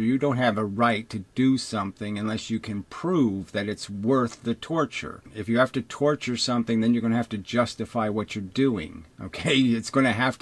You don't have a right to do something unless you can prove that it's worth the torture. If you have to torture something, then you're going to have to justify what you're doing. Okay? You're going to have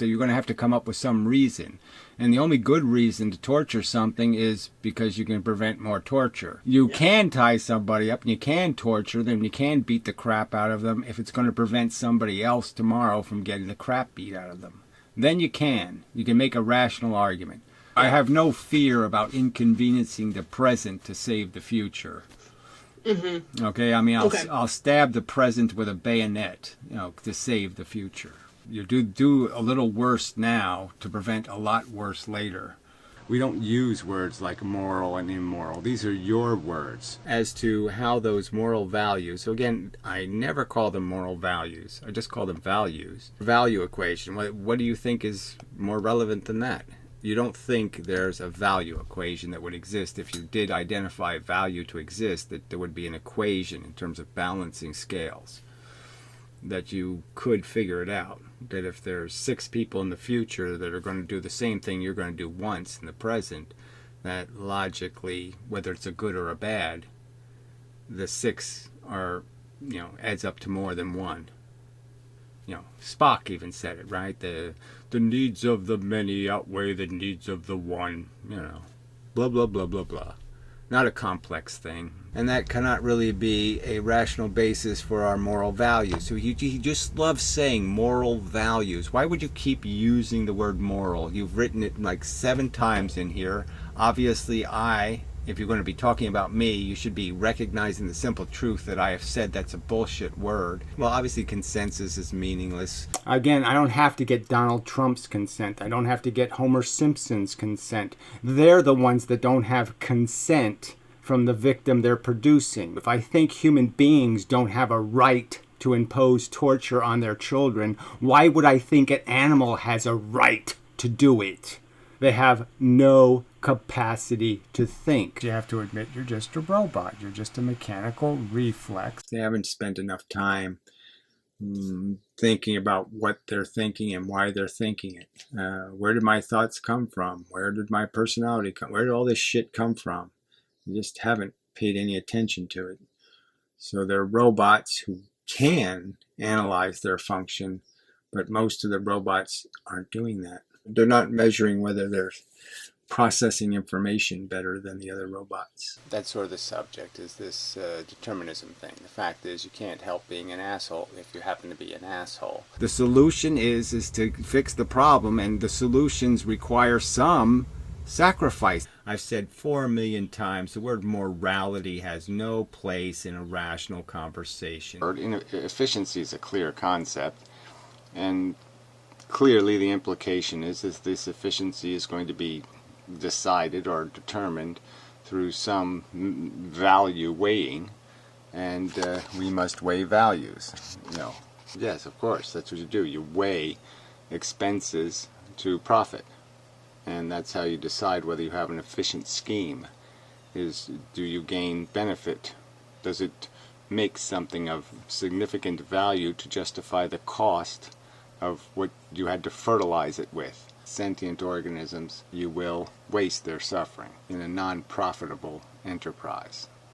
to come up with some reason. And the only good reason to torture something is because you can prevent more torture. You can tie somebody up and you can torture them, you can beat the crap out of them if it's going to prevent somebody else tomorrow from getting the crap beat out of them. Then you can. You can make a rational argument. I have no fear about inconveniencing the present to save the future. Mm-hmm. Okay, I mean, I'll stab the present with a bayonet, to save the future. You do a little worse now to prevent a lot worse later. We don't use words like moral and immoral. These are your words. As to how those moral values, so again, I never call them moral values. I just call them values. Value equation, what do you think is more relevant than that? You don't think there's a value equation that would exist. If you did identify value to exist, that there would be an equation in terms of balancing scales, that you could figure it out. That if there's 6 people in the future that are going to do the same thing you're going to do once in the present, that logically, whether it's a good or a bad, the 6 are, adds up to more than 1. Spock even said it, right? The needs of the many outweigh the needs of the one, blah, blah, blah, blah, blah. Not a complex thing. And that cannot really be a rational basis for our moral values. So he just loves saying moral values. Why would you keep using the word moral? You've written it like 7 times in here. Obviously, if you're going to be talking about me, you should be recognizing the simple truth that I have said that's a bullshit word. Well, obviously consensus is meaningless. Again, I don't have to get Donald Trump's consent. I don't have to get Homer Simpson's consent. They're the ones that don't have consent from the victim they're producing. If I think human beings don't have a right to impose torture on their children, why would I think an animal has a right to do it? They have no capacity to think. You have to admit you're just a robot. You're just a mechanical reflex. They haven't spent enough time thinking about what they're thinking and why they're thinking it. Where did my thoughts come from? Where did my personality come? Where did all this shit come from? They just haven't paid any attention to it. So they're robots who can analyze their function, but most of the robots aren't doing that. They're not measuring whether they're processing information better than the other robots. That's sort of the subject, is this determinism thing. The fact is, you can't help being an asshole if you happen to be an asshole. The solution is to fix the problem, and the solutions require some sacrifice. I've said 4 million times, the word morality has no place in a rational conversation. Efficiency is a clear concept, and clearly the implication is that this efficiency is going to be decided or determined through some value weighing, and we must weigh values. Yes, of course, that's what you do. You weigh expenses to profit, and that's how you decide whether you have an efficient scheme. Do you gain benefit? Does it make something of significant value to justify the cost of what you had to fertilize it with? Sentient organisms, you will waste their suffering in a non-profitable enterprise.